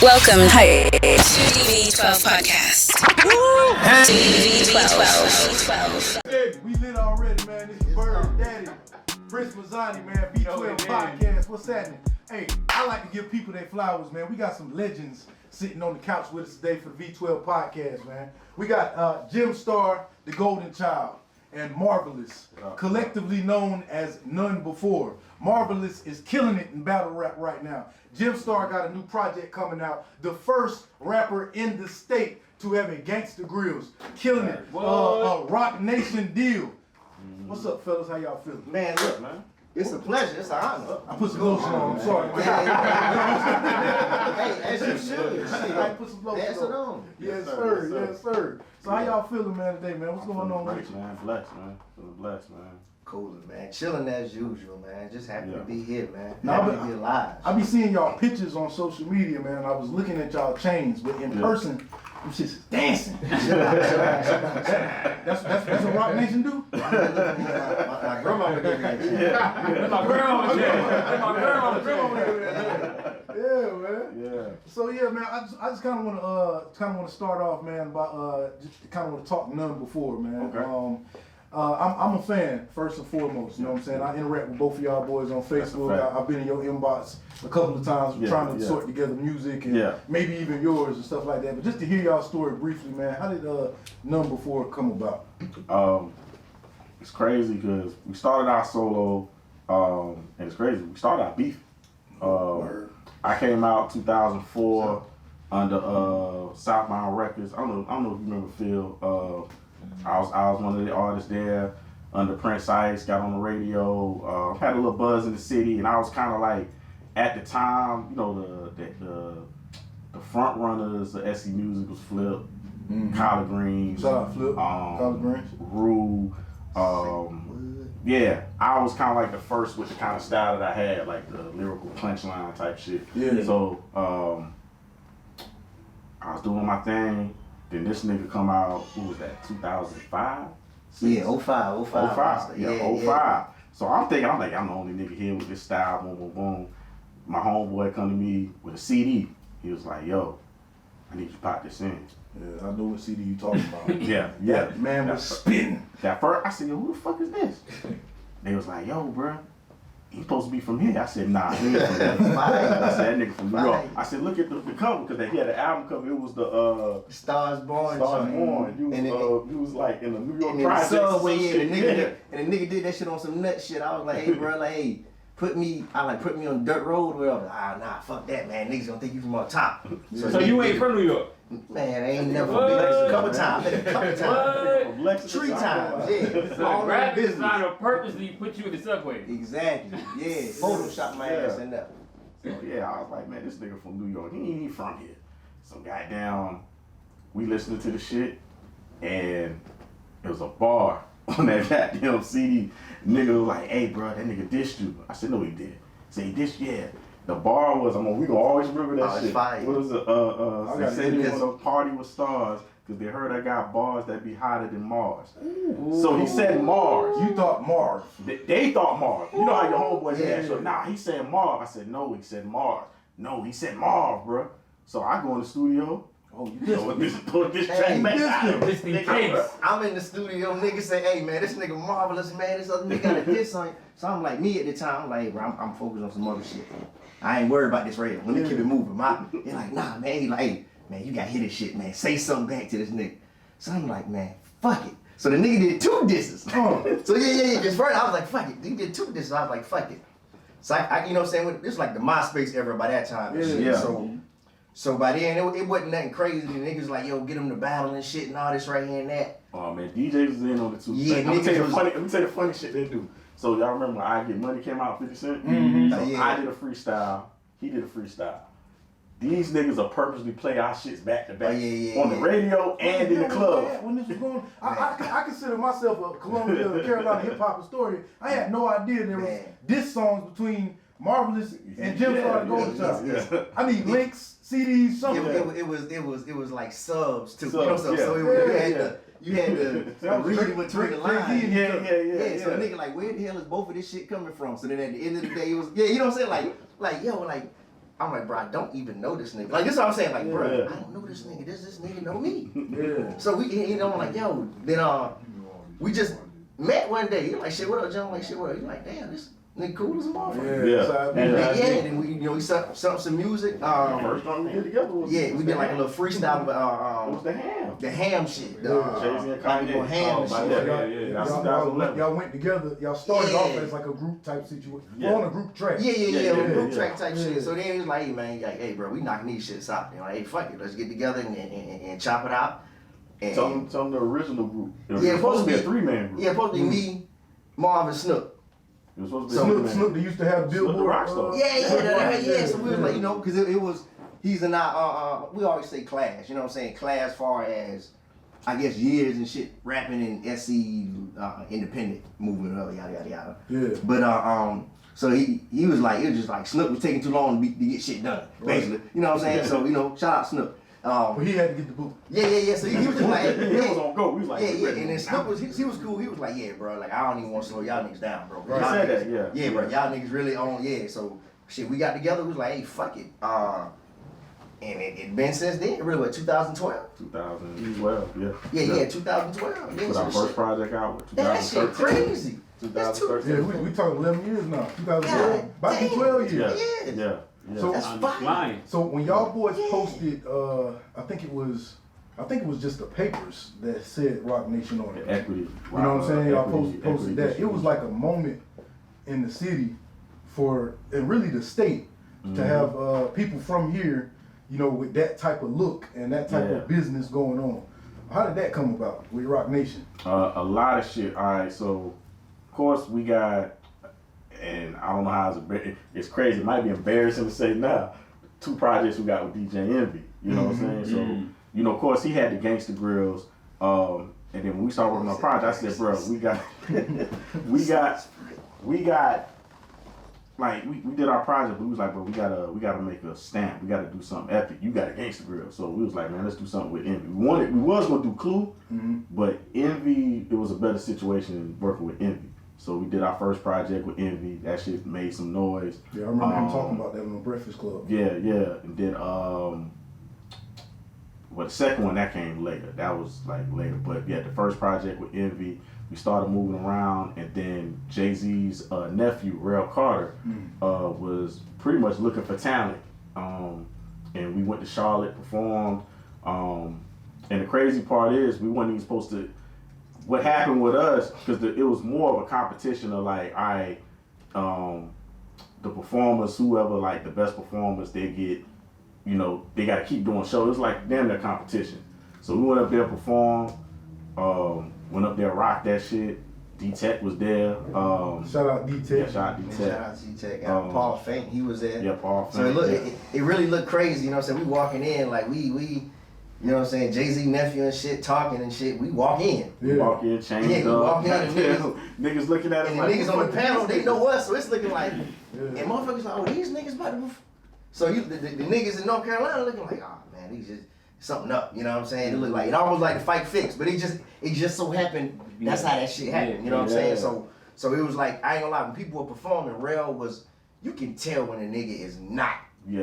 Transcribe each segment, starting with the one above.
Welcome to the V12 podcast. V12. Hey, we lit already, man. This is Bird Daddy, Prince Mazzani, man. V12 podcast. What's happening? Hey, I like to give people their flowers, man. We got some legends sitting on the couch with us today for the V12 podcast, man. We got GemStar, the Golden Child, and Marvelous, collectively known as None Before. Marvelous is killing it in battle rap right now. GemStar got a new project coming out. The first rapper in the state to have a Gangsta Grills. Killing it. Rock Nation deal. What's up, fellas? How y'all feeling? Man, look, man. It's a pleasure. It's an honor. I put some lotion on. I'm sorry. Hey, as you should. I put some lotion Pass it on. Yes, sir. Yes, sir. So how y'all feeling, man, today, man? What's going on with you? Man, blessed, man. Feeling blessed, man. Coolin', man. Chilling as usual, man. Just happy to be here, man. Now, Happy to be alive. I be seeing y'all pictures on social media, man. I was looking at y'all chains, but in person, them shits is dancing. That's what Rock Nation do? My grandma gave me that chain. My grandma, Yeah, man. Yeah. So yeah, man. I just kind of want to start off, man, about just kind of want to talk None Before, man. Okay. I'm a fan first and foremost. You know what I'm saying? I interact with both of y'all boys on Facebook. I've been in your inbox a couple of times trying to sort together music and maybe even yours and stuff like that. But just to hear y'all story briefly, man. How did None Before come about? It's crazy because we started our solo, and it's crazy. We started our beef. I came out 2004 under Southbound Records. I don't know if you remember Phil. I was one of the artists there under Prince Ice, got on the radio, had a little buzz in the city, and I was kind of like, at the time, you know, the front runners of SC Music was Flip, Collard Greens, Shout out Flip, Collard Greens, Rue. Yeah, I was kind of like the first with the kind of style that I had, like the lyrical punchline type shit. Yeah. So I was doing my thing. Then this nigga come out, who was that, 2005? Yeah, 05. 05. Yeah, 05. So I'm the only nigga here with this style, boom, boom, boom. My homeboy come to me with a CD. He was like, yo, I need you to pop this in. Yeah, I know what CD you talking about. Yeah. That man was spitting. That first, I said, yo, who the fuck is this? They was like, yo, bro, he supposed to be from here. I said, nah, he ain't from here. I said, that nigga from New York. I said, look at the cover, because he had an album cover. It was the Stars Born. You was like in the New York Projects. Projects. And the nigga did that shit on some nut shit. I was like, hey, bro, put me on dirt road. Where I was like, nah, fuck that, man. Niggas gonna think you from on top. So you ain't from New York? Man, I ain't never been a couple times. Three times, yeah. So all graphic business. designer purposely put you in the subway. Exactly, yeah. Photoshop my ass in there. So yeah, I was like, man, this nigga from New York, he ain't even from here. So goddamn, we listening to the shit, and it was a bar on that goddamn CD. Nigga was like, hey bro, that nigga dissed you. I said, no he did. Say he dissed, yeah. The bar was, we gonna always remember that shit. Fire. What was it? They said it was a party with stars, because they heard I got bars that be hotter than Mars. Ooh. So he said Mars. You thought Mars. They thought Mars. You know how your homeboys said, so nah, he said Mars. I said, no, he said Mars. No, he said Mars, bro. So I go in the studio. Oh, you just put this track back out. Just in case. I'm in the studio, niggas say, hey man, this nigga Marvelous, man, this other nigga got a diss on you. So I'm like, me at the time, I'm like, hey, bro, I'm focused on some other shit. I ain't worried about this right here. Let me keep it moving. They're like, nah, man. He like, hey, man, you gotta hit this shit, man. Say something back to this nigga. So I'm like, man, fuck it. So the nigga did 2 disses. So yeah. Just first, I was like, fuck it. He did 2 disses. I was like, fuck it. So I you know what I'm saying? This was like the MySpace era by that time. Yeah. So by then, it wasn't nothing crazy. The niggas like, yo, get them to battle and shit and all this right here and that. Oh man, DJs was in on it too. Yeah, let me tell you the funny shit they do. So y'all remember when I Get Money came out, 50 Cent? Mm-hmm. So I did a freestyle. He did a freestyle. These niggas will purposely play our shits back to back on the radio and in the club. When this was going, I consider myself a Columbia, Carolina hip hop historian. I had no idea there was diss songs between Marvelous and GemStar and Golden Child. I need links, CDs, something. It was like subs too. Subs, so you had to read between the lines. Yeah. So nigga like, where the hell is both of this shit coming from? So then at the end of the day, it was you know what I'm saying? Like I'm like, bro, I don't even know this nigga. Like, this is what I'm saying. Like, bro, Yeah. I don't know this nigga. Does this nigga know me? Yeah. So we, I'm like, yo, then we just met one day. He like, shit, what up, John? I'm like, shit, what up? He like, damn, this nigga cool as a motherfucker. Yeah. Yeah. So I And, Yeah, then we sung some music. First time we did together was Yeah, we did like a little freestyle. It was the ham. The ham shit. Yeah. Jay-Z and like, Kanye. ham and Oh, shit. yeah. That's Y'all 2011. went together. Y'all started Yeah. off as like a group type situation. Yeah. On a group track. Yeah, group yeah. track type Yeah. shit. So then he was like, hey man, like, hey bro, we knocking these shits out. You know, hey fuck it, let's get together and chop it out. And Tell them the original group. It was Yeah, supposed to be a supposed to be- 3-man group. yeah, supposed to be me, Marv, and Snook. It was supposed to be a Snoop, 3-man Snoop, they used to have Snoop the Billboard. Rockstar. Yeah. So we was like, you know, because it was he's in our we always say class. You know what I'm saying? Class far as I guess years and shit, rapping in SC independent movement, yada yada. Yeah. But so he was like, it was just like Snook was taking too long to get shit done, basically. You know what I'm saying? So you know, shout out Snook. But he had to get the boot. Yeah. So he was just like, He was on go. We was like, yeah. ready. And then Snook was he was cool. He was like, yeah, bro, like I don't even want to slow y'all niggas down, bro. Right. Y'all He said niggas- that, yeah. Yeah, bro, y'all niggas really on, yeah. So shit, we got together. We was like, hey, fuck it. And it been since then. Really, what 2012? 2012, yeah. Yeah, 2012. Yeah, Put so our first shit. project out with That shit 2013. crazy. That's 2013. Yeah, we talking 11 years now. 2012. God About to be damn. 12 years. Yeah. Yeah. So- That's I'm fire. lying. So when y'all boys Yeah. posted, I think it was just the papers that said Rock Nation on it. The equity. You know what I'm saying? Y'all posted equity that. It was like a moment in the city and really the state to have people from here, you know, with that type of look and that type Yeah. of business going on. How did that come about with Rock Nation? A lot of shit. All right, so of course we got, and I don't know how it's crazy. It might be embarrassing to say now. 2 projects we got with DJ Envy. You know what I'm saying? So you know, of course he had the Gangsta Grills. And then when we started working on the project, I said, bro, we got. Like we did our project, but we was like, bro, we gotta make a stamp. We gotta do something epic. You got a Gangsta Grill, so we was like, man, let's do something with Envy. We was gonna do Clue, but Envy, it was a better situation than working with Envy. So we did our first project with Envy. That shit made some noise. Yeah, I remember him talking about that on the Breakfast Club. Yeah, and then well, the second one that came later. That was like later, but yeah, the first project with Envy. We started moving around, and then Jay-Z's nephew, Rel Carter, was pretty much looking for talent. And we went to Charlotte, performed. And the crazy part is, we weren't even supposed to. What happened with us, because it was more of a competition of like, the performers, whoever like the best performers, they get, you know, they got to keep doing shows. It was like damn near competition. So we went up there, performed. Went up there, rocked that shit. D-Tech was there. Shout out D-Tech. Yeah, shout out Shout D-Tech. out to Tech. Paul Fink, he was there. Yeah, Paul So it, Fink. it really looked crazy, you know what I'm saying? We walking in like we you know what I'm saying, Jay-Z nephew and shit talking and shit. We walk in. We walk in, changed Yeah, we up. walk in and Niggas looking at us And the like, niggas on the panel, they know us, so it's looking like Yeah. and motherfuckers like, oh, these niggas about to so the niggas in North Carolina looking like, oh man, these just something up, you know what I'm saying? It looked like it almost like the fight fixed, but it just so happened that's how that shit happened, you know what I'm saying? So it was like, I ain't gonna lie, when people were performing, Rel was, you can tell when a nigga is not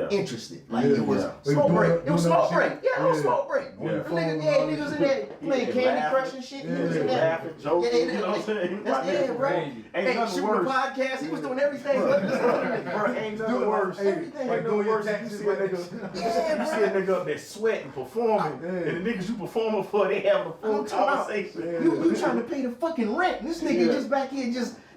interested. Like Yeah, it was yeah. smoke break. It was Doing smoke that break. shit. Yeah, it was Yeah. smoke break. On the The phone niggas, and yeah, all niggas that in there playing Yeah, Candy laughing. Crush and shit. He was in there. laughing, joking, Yeah, you know what I'm saying? That's Like, bro. crazy. Ain't Hey, nothing shooting the worse. podcast, he was doing everything. Bro, Ain't nothing Doing worse. hey, everything. like Ain't doing no your worse. taxes You like see a nigga. Yeah, You see a nigga up there sweating, performing, Yeah. and the niggas you performing for, they having a full I'm talking about, conversation. you trying to pay the fucking rent. This nigga Yeah. just back here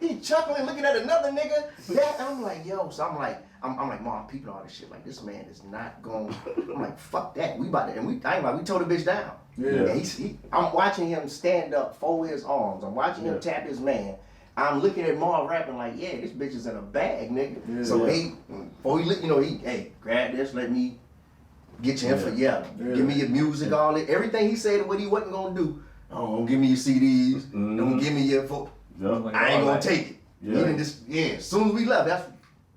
he chuckling, looking at another nigga. That I'm like, yo, so I'm like, Mom, people all this shit. Like, this man is not going. I'm like, fuck that. We about to, and I ain't like, we tore the bitch down. Yeah. And I'm watching him stand up, fold his arms. I'm watching him tap his man. I'm looking at Marv rapping like, yeah, this bitch is in a bag, nigga. Yeah. So before he, you know, hey, grab this, let me get you in for, give me your music, all it. Everything he said, what he wasn't gonna do. Oh, don't give me your CDs. Don't give me your, Yup. I ain't gonna take it. Yeah. Even this, as soon as we left, that's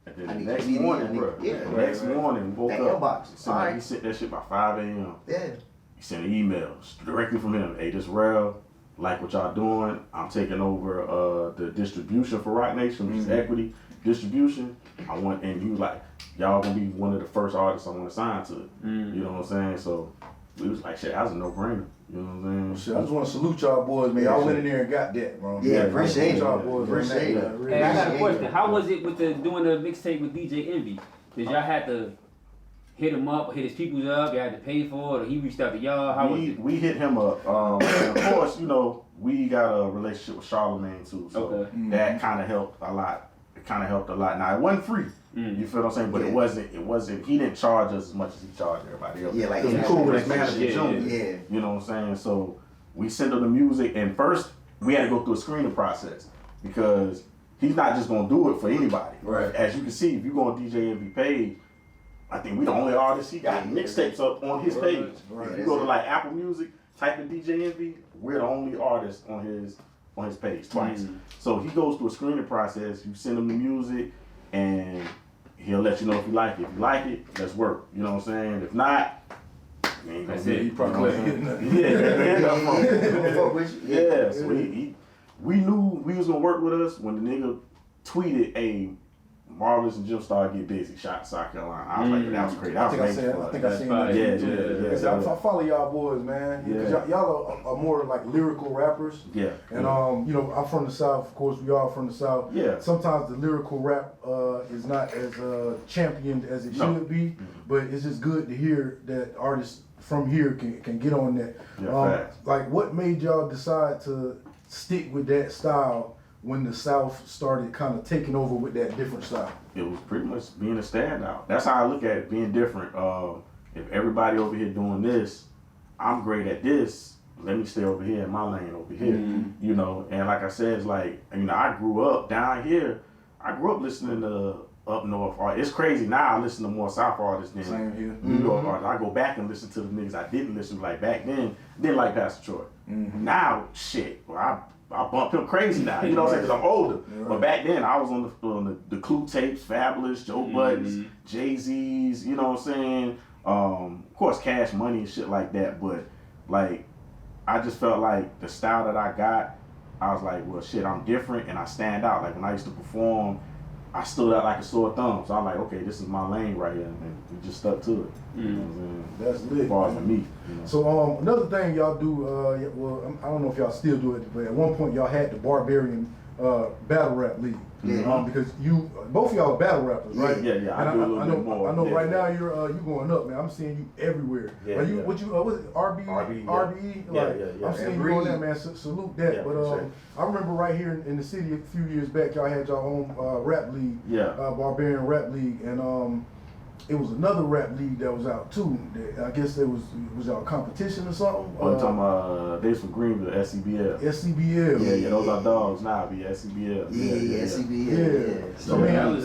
And then I the need next to be morning, there. bro. Yeah. The next morning, woke That up. inbox. All right. He sent that shit by 5 a.m. yeah. He sent an email directly from him. Hey, this Rel. like what y'all doing. I'm taking over the distribution for Rock Nation, which is equity distribution. I want, and you like, y'all gonna be one of the first artists I want to sign to it. You know what I'm saying? So we was like, shit, that was a no-brainer. You know what I'm saying? Shit, I just want to salute y'all boys, man. Y'all went in there and got that, bro. Yeah, appreciate y'all it. boys. Appreciate it. Really. Hey, I got a Yeah. question. How was it with doing the mixtape with DJ Envy? Did y'all have to hit him up, or hit his peoples up? Y'all had to pay for it, or he reached out to y'all? How was it? We hit him up. And of course, you know, we got a relationship with Charlamagne too, so Okay. that kind of helped a lot. It kind of helped a lot. Now it wasn't free. You feel what I'm saying? But Yeah. it wasn't. He didn't charge us as much as he charged everybody else. Yeah, like, Cause we yeah, cool with his yeah, manager yeah, Junior. Yeah. You know what I'm saying? So we sent him the music, and first we had to go through a screening process because he's not just gonna do it for anybody. Right. As you can see, if you go on DJ Envy page, I think we the only artist he got mixtapes up on his page. Right. If you go to like Apple Music, type in DJ Envy, we're the only artist on his page twice. So he goes through a screening process. You send him the music, and he'll let you know if you like it. If you like it, let's work. You know what I'm saying? If not, we ain't gonna That's do it. You probably couldn't hit nothing. Yeah, so we knew we was gonna work with us when the nigga tweeted, "Hey, Marvelous and GemStar get busy. Shot South Carolina." I was like, that was great. I That was think I amazing. seen that. Yeah. Cause I follow y'all boys, man. Yeah. 'Cause y'all are more like lyrical rappers. Yeah. And you know, I'm from the South. Of course, we all from the South. Yeah. Sometimes the lyrical rap is not as championed as it should be, but it's just good to hear that artists from here can get on that. Yeah, facts. Like, what made y'all decide to stick with that style when the South started kind of taking over with that different style? It was pretty much being a standout. That's how I look at it, being different. If everybody over here doing this, I'm great at this. Let me stay over here in my lane over here. You know, and like I said, it's like, you know, I grew up down here. I grew up listening to up north artists. It's crazy now. I listen to more South artists than Same here. New York artists. I go back and listen to the niggas I didn't listen to like back then. Didn't like Pastor Troy. Now, shit, well, I bump him crazy now. You know what I'm saying? Because I'm older. But back then, I was on the Clue tapes, Fabulous, Joe Buttons, Jay-Z's. You know what I'm saying? Of course, Cash Money and shit like that. But like, I just felt like the style that I got, I was like, well, shit, I'm different and I stand out. Like when I used to perform, I stood out like a sore thumb. So I'm like, okay, this is my lane right here, and we just stuck to it. You know what I'm saying? That's lit. As far as man. for me. You know? So another thing y'all do, well, I don't know if y'all still do it, but at one point y'all had the Barbarian Battle Rap League. Because both of y'all are battle rappers, right? Yeah. And I do a little bit more. I know Yeah. right now you're you going up, man. I'm seeing you everywhere. Yeah, Are you yeah. what you was it RB? RB, yeah. RBE? Yeah, Like, yeah. I'm seeing And you going Reed. there, man. Salute that. Yeah, But for sure. I remember right here in the city a few years back, y'all had your own rap league. Yeah. Barbarian Rap League, and it was another rap league that was out too. I guess there was y'all a competition or something. I'm talking about they from Greenville, SCBL. SCBL. Yeah, those are dogs now. Be SCBL. Yeah, SCB. Yeah. Yeah. So, So man,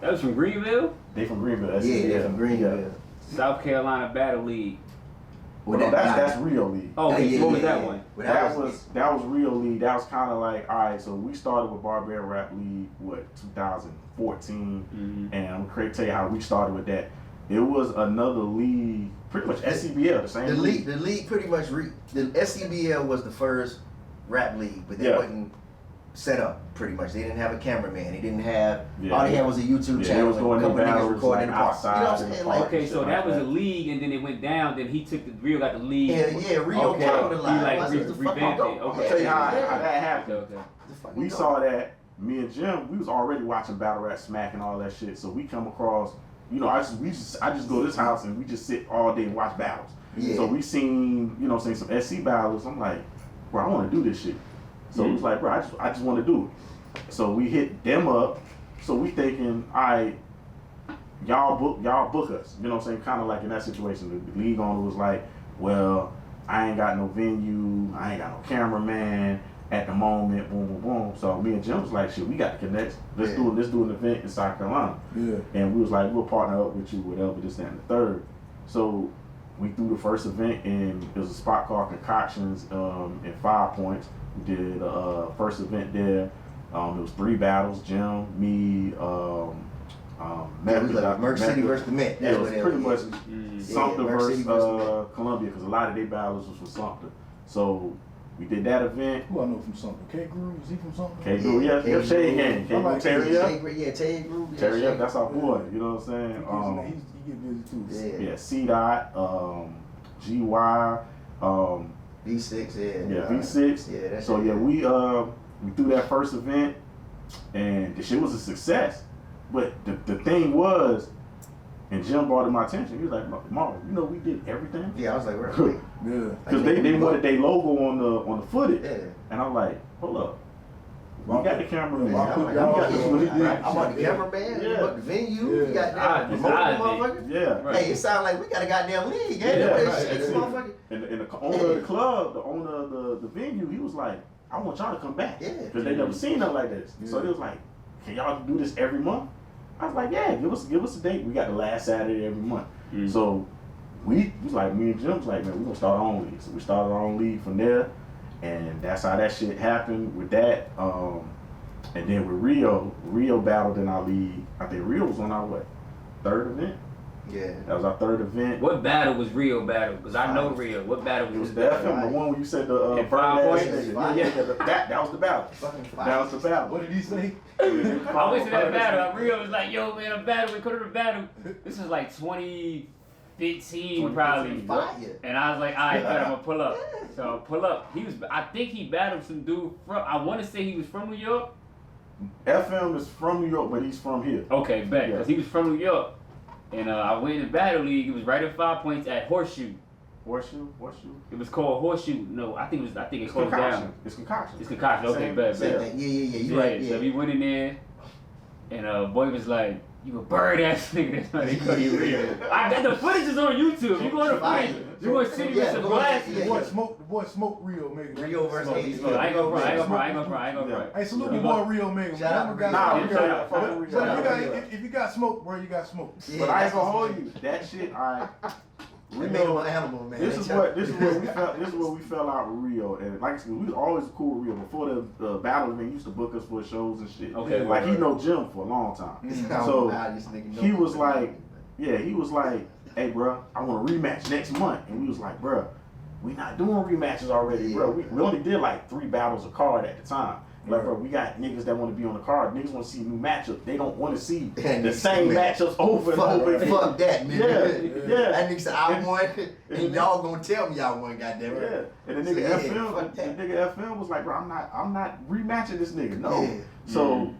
that was from Greenville, They from Greenville, Yeah, SCBL. they're from Greenville. South Carolina Battle League. Well, Well, that's Rio League. Oh, okay. Yeah, So what was yeah, that yeah. one? Well, That was Rio League. That was kind of like, all right, so we started with Barbarian Rap League, 2014, and I'm gonna tell you how we started with that. It was another league, pretty much SCBL, the same the league. league pretty much the SCBL was the first rap league, but they Yeah. wasn't set up pretty much. They didn't have a cameraman. They didn't have Yeah. all they had was a YouTube Yeah, channel. they was and doing a couple their niggas battles, recording like, in the park. outside You know what in I'm the saying? park. Like, Okay, so Shit that like was that. a league, and then it went down. Then he took Rio got the league. yeah, Rio Okay. capitalized. He, like, I said, the fuck revamped I'm it. doing? Okay. I'll tell you how Yeah. that happened. Okay. The fuck We you saw that, me and Jim, we was already watching Battle Rap Smack and all that shit. So we come across, you know, I just go to this house and we just sit all day and watch battles. Yeah. So we seen, you know, some SC battles. I'm like, bro, I want to do this shit. So it was like, bro, I just want to do it. So we hit them up. So we thinking, all right, y'all book us. You know what I'm saying? Kind of like in that situation, the league owner was like, well, I ain't got no venue, I ain't got no cameraman at the moment, boom, boom, boom. So me and Jim was like, shit, we got to connect. Let's do an event in South Carolina. Yeah. And we was like, we'll partner up with you, whatever, this, that, and the third. So we threw the first event, and it was a spot called Concoctions in 5 Points. We did first event there. It was 3 battles, Jim, me, Yeah, it was like Merc City versus the Met. Yeah, it was what pretty much was. Sumter Merc City versus versus the Met. Columbia, because a lot of their battles was for Sumter. So We did that event. Who I know from something? K Groove, is he from something? K Groove, yeah, Shade Gang. K I like Groove, Terry up. Yeah, Terry Groove. Terry up, that's our boy. You know what I'm saying? He get busy too. Yeah. Yeah, C Dot, GY, V6, yeah, V6. Yeah, that's so yeah, we threw that first event, and the shit was a success. But the thing was, and Jim brought it to my attention. He was like, "Marv, you know we did everything." Yeah, I was like, "Wait." Yeah. Because they wanted their logo on the footage, Yeah. and I'm like, "Hold up, we got the camera. Yeah, we I got this what he did. I bought the cameraman, we bought the venue, we got that it's promoting odd, motherfucker. Yeah, Right. Hey, it sound like we got a goddamn league. Yeah, Ain't right. shit, this motherfucker. And the owner of the club, the owner of the venue, he was like, I want y'all to come back. Yeah. Because they never seen nothing like this. So he was like, can y'all do this every month? I was like, yeah, give us a date. We got the last Saturday every month. Mm. So we was like, me and Jim was like, man, we're gonna start our own league. So we started our own league from there. And that's how that shit happened with that. And then with Rio battled in our league. I think Rio was on our third event? Yeah. That was our third event. What battle was Rio battle? Because I know Rio. What battle It was was the that? FM, the one where you said the And bird 5 ass points? nigga. Yeah, that was the battle. Fucking That was the battle. What did he say? I went to that battle. Rio was like, yo, man, I'm battling. Could have battle. This is like 2015 probably. Fire. And I was like, all right, bet I'm gonna pull up. So pull up. I think he battled some dude from, I want to say he was from New York. FM is from New York, but he's from here. Okay, bet, because he was from New York. And I went in the Battle League. It was right at 5 points at Horseshoe. Horseshoe? It was called Horseshoe. No, I think it It's closed concoction. down. It's concoction. It's concoction. Okay, Same- bet, same bet. thing. Yeah, you right. So we went in there, and boy was like, "You a bird ass nigga." That's why they call you Rio. The footage is on YouTube. You go to footage, you gonna see me with some glasses. The boy Smoke Rio Mega. Rio versus AZ. I ain't gonna front. Hey, salute your boy Rio Mega. Shout out man. to Nah, Rio. we got But Shout out to Rio. if you got smoke, bro, you got smoke. Yeah, But I ain't that's gonna what's hold you. That shit, alright. They made him an animal, man. This is what we fell out with Rio, and like I said, we was always cool with Rio. Before the battle, man, he used to book us for shows and shit. Okay, like he right. know Jim for a long time. Mm-hmm. So This nigga know he was me. like, he was like, hey, bro, I want a rematch next month, and we was like, bro, we not doing rematches already, bro. We only did like 3 battles a card at the time. Like, bro, we got niggas that want to be on the card. Niggas want to see new matchups. They don't want to see the same matchups over and over again. Fuck that, nigga. Yeah. That nigga said I won, and y'all gonna tell me y'all won, goddamn Yeah, it. and the nigga Yeah, FM, fuck the that. nigga FM was like, bro, I'm not rematching this nigga. No. Yeah. So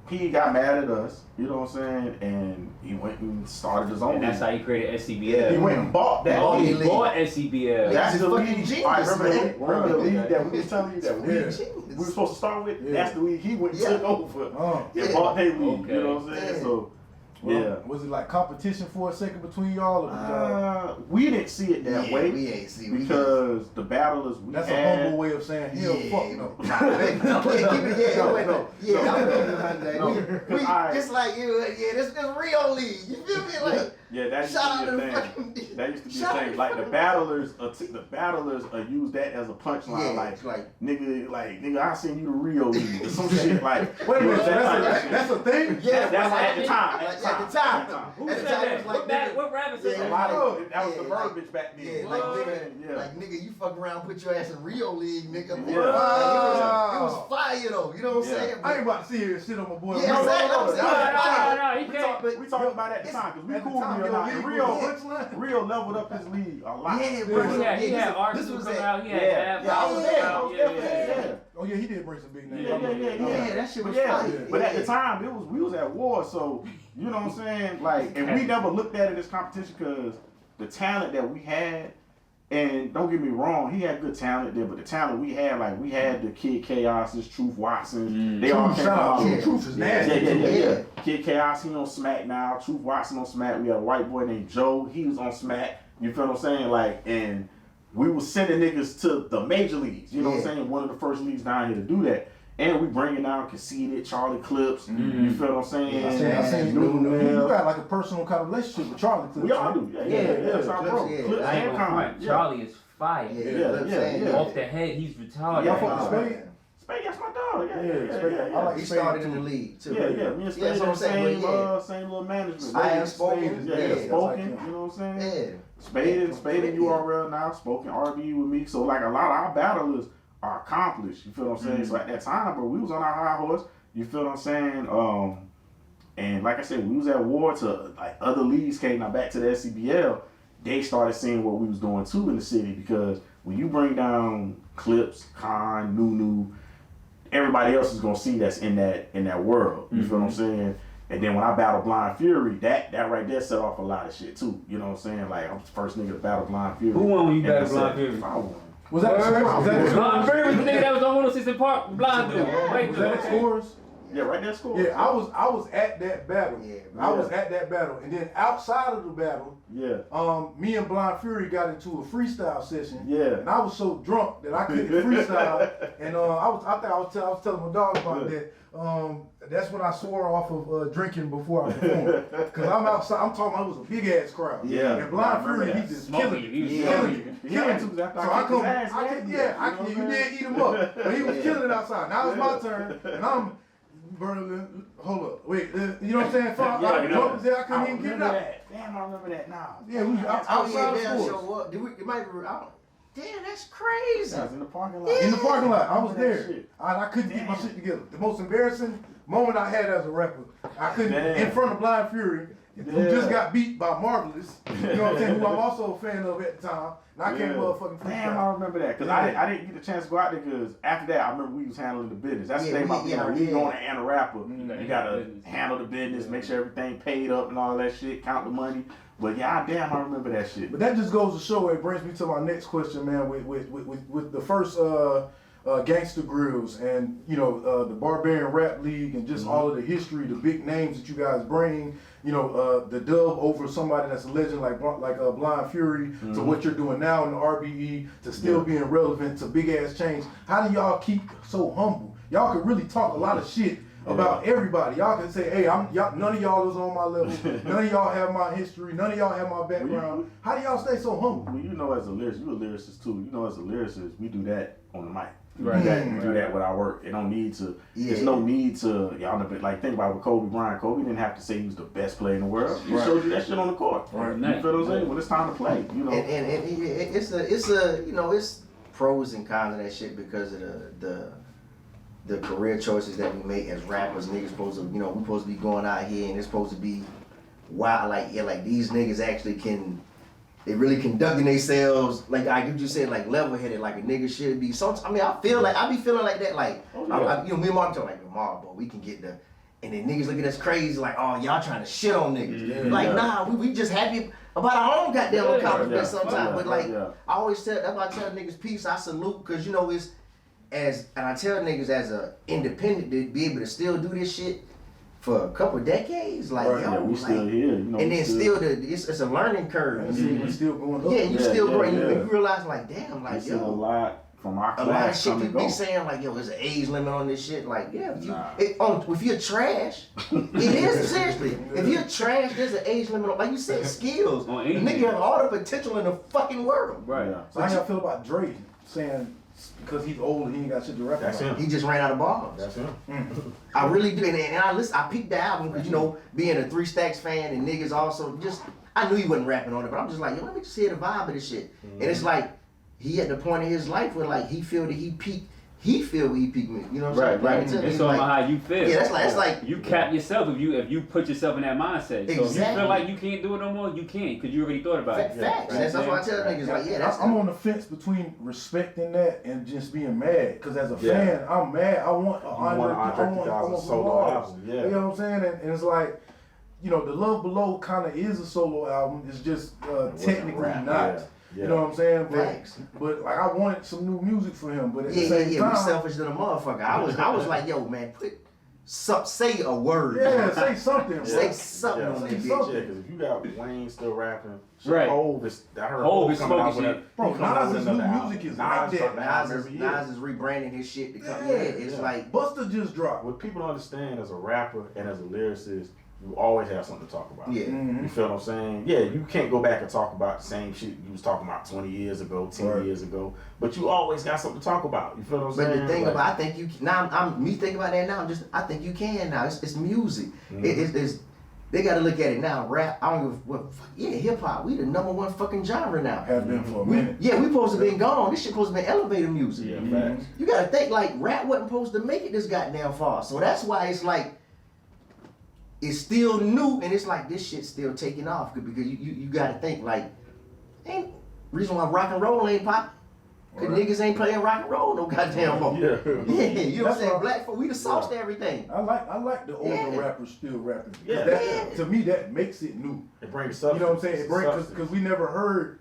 he got mad at us, you know what I'm saying, and he went and started his own. And that's league. how he created SCBL. Yeah. He went and bought that. Oh, he league. bought SCBL. Yeah. That's He's the a fucking league. genius, All right, man. remember the league Yeah. that we was telling you that we Yeah. were supposed to start with? Yeah. That's the league he went and Yeah. took over. Oh. And Yeah. bought their league. Okay. You know what I'm saying? Yeah. So Well, yeah. Was it like competition for a second between y'all? Or did y'all We didn't see it that way We ain't see. because the battlers we that's had. a humble way of saying hell fuck no. Just like you, this real league. You feel me? Like, Yeah, that used shout out to to be the a thing. fucking. That used to be a Shout thing. out Like to the battlers use that as a punchline. Yeah, Like nigga, I seen you the real league or some shit. Like Wait a minute, that type of shit. that's a thing? Yeah, That's at the time. At the time. Who At said the time, it that? was like, What rabbit said Yeah, A that? lot Oh, of that was the yeah, like- verbiage back then. Yeah, like nigga, you fuck around, put your ass in Rio League, nigga. Yeah. Like, it was fire though. You know what I'm Yeah. saying? I ain't about to sit here and shit on my boy. Yeah, Rio. exactly. No, he can't. We talked about it at the time because we At the cool time, Rio your now. league Rio, was a punchline? Rio leveled up his league a lot. Yeah, bro. He had This Arsenal was come at- out. He had Yeah, Ab yeah, I was there. I out. was there for that. Yeah. Oh yeah, he did bring some big names. Yeah, that shit was But fire. But at the Yeah. time, we was at war, so you know what I'm saying. Like, and we never looked at it as competition because the talent that we had, and don't get me wrong, he had good talent there, but the talent we had the Kid Chaos's, Truth Watsons, they all came Shout out out. to Truth is Yeah, nasty. yeah. Kid Chaos, he on Smack now. Truth Watson on Smack. We had a white boy named Joe. He was on Smack. You feel what I'm saying? Like, and we was sending niggas to the major leagues. You know what I'm saying? One of the first leagues down here to do that. And we bringing down Conceited, Charlie Clips. You feel what I'm saying? I seen you. Noodle You got like a personal kind of relationship with Charlie. Clips, We all right? do. Yeah. That's our bro. Clips, yeah. Clips I ain't and gonna Con. front. Charlie is fire. Yeah. Off the head, he's retarded. Y'all fuck with Spade? Spade, that's my dog. Spade. I like He Spade started in too. the league too. Me and Spade that's what I'm saying. same little management. I am Spade, Spoken. Yeah, Yeah, that's Spoken. like him. You know what I'm saying? Yeah. Spade and URL now, Spoken RBU with me. So like a lot of our battlers are accomplished. You feel what I'm saying? So at that time, bro, we was on our high horse. You feel what I'm saying? And like I said, we was at war to like other leagues came now back to the SCBL. They started seeing what we was doing too in the city because when you bring down Clips, Khan, Nunu, everybody else is gonna see that's in that world. You feel what I'm saying? And then when I battled Blind Fury, that right there set off a lot of shit too. You know what I'm saying? Like I was the first nigga to battle Blind Fury. Who won when you battled Blind Fury? I won. Was that Blind Fury was the nigga that was on 106 in Park. Blind dude. Was that at Scores? Yeah, right there, Scores. Yeah, I was at that battle. Yeah, I was at that battle, and then outside of the battle, me and Blind Fury got into a freestyle session. Yeah. And I was so drunk that I couldn't freestyle, and I was telling my dog about that. That's when I swore off of drinking before I performed. Cause I'm outside. I'm talking about it was a big ass crowd. Yeah. And Blind Fury, he just killing He was killing you. So I come, you did eat him up, but he was killing it outside. Now it's my turn, and I'm burning. Hold up, wait. You know what I'm saying? I couldn't even get it out. Damn, I remember that now. Yeah, we outside of Scores. Damn, that's crazy. I was in the parking lot. In the parking lot, I was there. I couldn't get my shit together. The most embarrassing moment I had as a rapper, I couldn't, in front of Blind Fury, who just got beat by Marvelous, you know what I'm saying, who I'm also a fan of at the time, and I can't motherfucking freestyle. Damn, I remember that, because I didn't get the chance to go out there, because after that, I remember we was handling the business. That's the thing about being a lead going and a rapper. You gotta handle the business, make sure everything paid up and all that shit, count the money. But yeah, damn, I remember that shit. But that just goes to show, it brings me to my next question, man, with the first Gangsta Grills and, you know, the Barbarian Rap League and just all of the history, the big names that you guys bring, you know, the dub over somebody that's a legend like Blind Fury to what you're doing now in the RBE to still being relevant to big ass change. How do y'all keep so humble? Y'all can really talk a lot of shit about everybody. Y'all can say, hey, none of y'all is on my level. None of y'all have my history. None of y'all have my background. How do y'all stay so humble? Well, you know, as a lyricist, you're a lyricist too. You know, as a lyricist, we do that on the mic. Right. We do that with our work. It don't need to. There's no need to. Y'all know, like think about with Kobe Bryant. Kobe didn't have to say he was the best player in the world. He showed you that shit on the court. Right. You feel what I'm saying? When it's time to play, you know. And it's a you know, it's pros and cons of that shit because of the career choices that we make as rappers. Niggas supposed to, you know, we supposed to be going out here and it's supposed to be wild. Like these niggas actually they really conducting themselves, like you just said, like level-headed, like a nigga should be. Sometimes, I mean, I be feeling like that, like, you know, me and Mark talk like, tomorrow, boy, we can get the, and then niggas look at us crazy, like, oh, y'all trying to shit on niggas. Nah, we just happy about our own goddamn accomplishments sometimes. But like, I always tell, that's why I tell niggas, peace, I salute, because, you know, and I tell niggas as a independent to be able to still do this shit for a couple of decades, like, we still here, you know. And then still it's a learning curve. We still going up. Yeah, you still growing. You realize, like, damn, like, a lot from our class. A lot of shit people be saying, like, yo, there's an age limit on this shit. Like, yeah, if you're trash, it is, seriously. If you're trash, there's an age limit on, like you said, skills. The nigga have all the potential in the fucking world. Right. So how y'all feel about Drake saying, because he's old and he ain't got shit to rap about? That's him. He just ran out of bars. That's him. I really do, and I peeped the album because, you know, being a 3 Stacks fan and niggas also I knew he wasn't rapping on it, but I'm just like, yo, let me just hear the vibe of this shit. And it's like, he at the point in his life where like he feel that he peaked. He feel where he peaked me. You know what I'm saying? Right. It's all about how you feel. Yeah, that's like you cap yourself if you put yourself in that mindset. So if you feel like you can't do it no more, you can't because you already thought about it. Facts. That's why I tell niggas like, yeah, I'm on the fence between respecting that and just being mad. Because as a fan, I'm mad. I want a solo album. You know what I'm saying? And it's like, you know, The Love Below kind of is a solo album. It's just technically not. You know what I'm saying? But like I wanted some new music for him. But at the same time, we selfish than a motherfucker. I was like, yo, man, say a word. Yeah, say something. Say something on that bitch. Yeah, because if you got Wayne still rapping, right? Hov is coming out with it. Bro, Nas's new music is like that. Nas is rebranding his shit to come. Yeah, it's like Busta just dropped. What people don't understand as a rapper and as a lyricist, you always have something to talk about. Yeah. You feel what I'm saying? Yeah, you can't go back and talk about the same shit you was talking about 20 years ago, 10 years ago, but you always got something to talk about. You feel what I'm saying? But the thing about, I think you now, I'm me thinking about that now. I think you can now. It's music. It's They gotta look at it now. Rap, I don't give a what. Yeah, hip hop. We the #1 fucking genre now. Have been for a minute. Yeah, we supposed to be gone. This shit supposed to be elevator music. Yeah, facts. You gotta think like rap wasn't supposed to make it this goddamn far. So that's why it's like it's still new and it's like this shit's still taking off because you gotta think like ain't reason why rock and roll ain't pop. Cause niggas ain't playing rock and roll no goddamn more. Yeah. Yeah, you know what I'm saying? Right. Black folk, we the sauce to everything. I like the older Yeah. rappers still rapping. Yeah. That, to me, that makes it new. It brings You substance. know what I'm saying? It brings Substance. because we never heard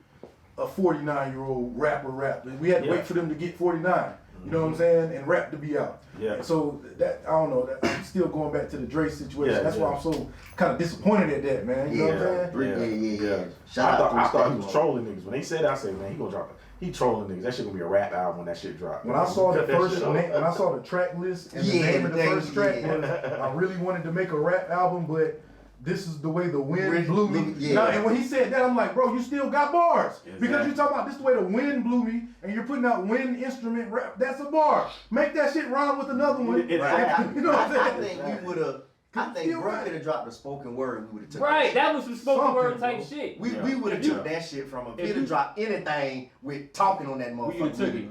a 49-year-old rapper rap. We had to wait for them to get 49. You know what I'm saying? And rap to be out. Yeah. So that I don't know. That, I'm still going back to the Dre situation. Yeah, That's why I'm so kind of disappointed at that, man. You know what I'm saying? Yeah. Shout out I thought he to was trolling niggas. When they said that, I said, man, he gonna drop it. He trolling niggas. That shit gonna be a rap album when that shit drop. When I saw the Cut that first, shit off. when I saw the track list and the Yeah, name of the the first name, track, yeah. I really wanted to make a rap album, but this is the way the wind blew me. Yeah. Now, and when he said that, I'm like, bro, you still got bars. Because Exactly. you're talking about this is the way the wind blew me, and you're putting out wind instrument rap. That's a bar. Make that shit rhyme with another one. It- I, You know what I'm I saying? think we would have. I think Still bro right. could have dropped a spoken word and we would have took Right, that was some spoken Something, word type bro. shit. We Yeah. would have If you- took that shit from him. if He'd you- have dropped anything with talking on that We motherfucker. would've took it.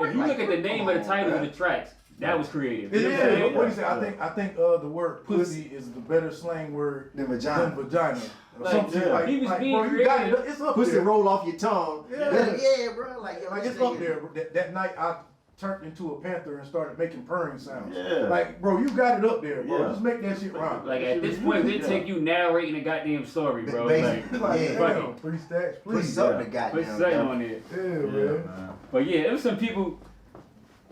If you look at the name of the title of the tracks, that was creative. It You know what I'm is. saying? What he said? I think the word pussy is the better slang word Than than vagina. vagina. Or Like, something yeah. like, He was like, being bro, you got it. creative. It's up Pussy there. roll off your tongue. Yeah. Yeah, bro. Like, Like it's up there. That night I turned into a panther and started making purring sounds. Yeah. Like, bro, you got it up there, bro. Yeah. Just make that shit rhyme. Like at this point, they take you narrating a goddamn story, bro. Like, Basically. Like, Yeah. fuck damn, it. 3 stacks, Put please. something to Put goddamn. something on it. Yeah, Yeah, man. man. But yeah, there was some people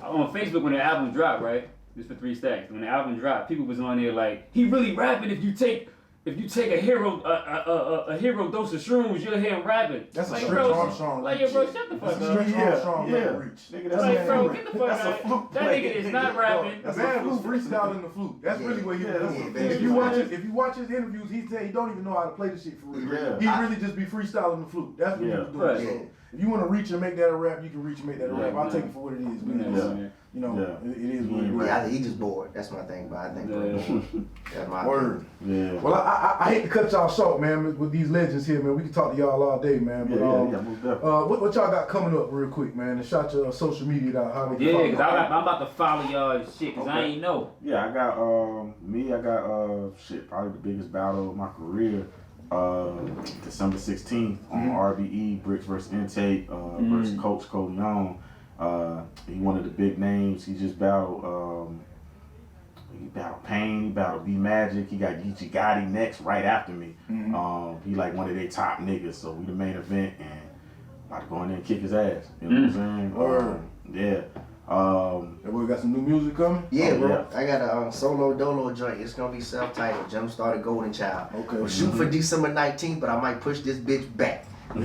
on Facebook when the album dropped, right? This for 3 stacks. When the album dropped, people was on there like, he really rapping if you take a hero dose of shrooms, you'll hear him rapping. That's a like, Stretch bro, Armstrong like, reach. bro, shut the fuck That's a up. Stretch Armstrong level reach. Nigga, that's Like, a bro, flute. get the fuck That's a out. flute That play. nigga is not rapping. The man who freestyling the flute. That's Yeah. really what he Yeah, does. yeah, If you watch his interviews, he said he don't even know how to play the shit for real. Yeah. He really just be freestyling the flute. That's what he was doing. Right. So if you want to reach and make that a rap, you can reach and make that a rap. I'll take it for what it is. Man. Yeah. You know, Yeah. it is what it is. Yeah, I think he just bored. That's my thing. But I think that's my Word. Yeah. Well, I hate to cut y'all short, man, with these legends here, man. We can talk to y'all all day, man. But Yeah, most definitely. what y'all got coming up real quick, man? And shout your social media out. How they can Yeah, follow cause y'all. I'm about to follow y'all and shit, cause I Okay. ain't know. Yeah, I got probably the biggest battle of my career. December 16th on RBE, Bricks vs. Intake, versus Coach Coleon. He one of the big names. He just battled Pain, he battled B Magic, he got Geechee Gotti next right after me. He like one of their top niggas, so we the main event and about to go in there and kick his ass. You know what I'm saying? Word. Yeah. That boy got some new music coming? Yeah, bro. yeah. I got a solo dolo joint. It's gonna be self-titled. GemStar the Golden Child. Okay. We're shooting for December 19th, but I might push this bitch back. But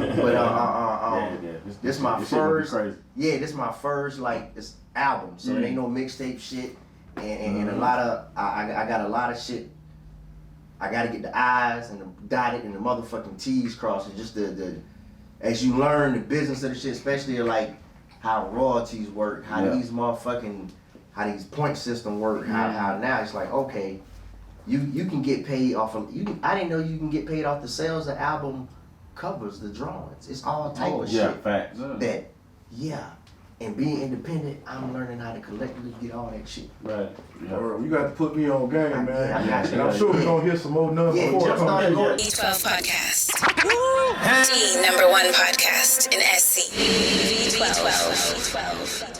this my shit gonna be first. crazy. Yeah, this my first like this album. So it ain't no mixtape shit, and a lot of I got a lot of shit. I gotta get the I's and the dotted and the motherfucking T's crossed. And just the as you learn the business of the shit, especially like how royalties work, how these point system work, how now it's like, okay, you can get paid off of I didn't know you can get paid off the sales of album covers, the drawings. It's all type of Yeah, shit facts. that and being independent, I'm learning how to collectively get all that shit. Right. Yeah. Or you got to put me on game, man. Yeah, I got you. And I'm sure we're going to hear some more numbers. Yeah, before it GemStar comes. the Golden V12 podcast. The #1 podcast in SC. V12.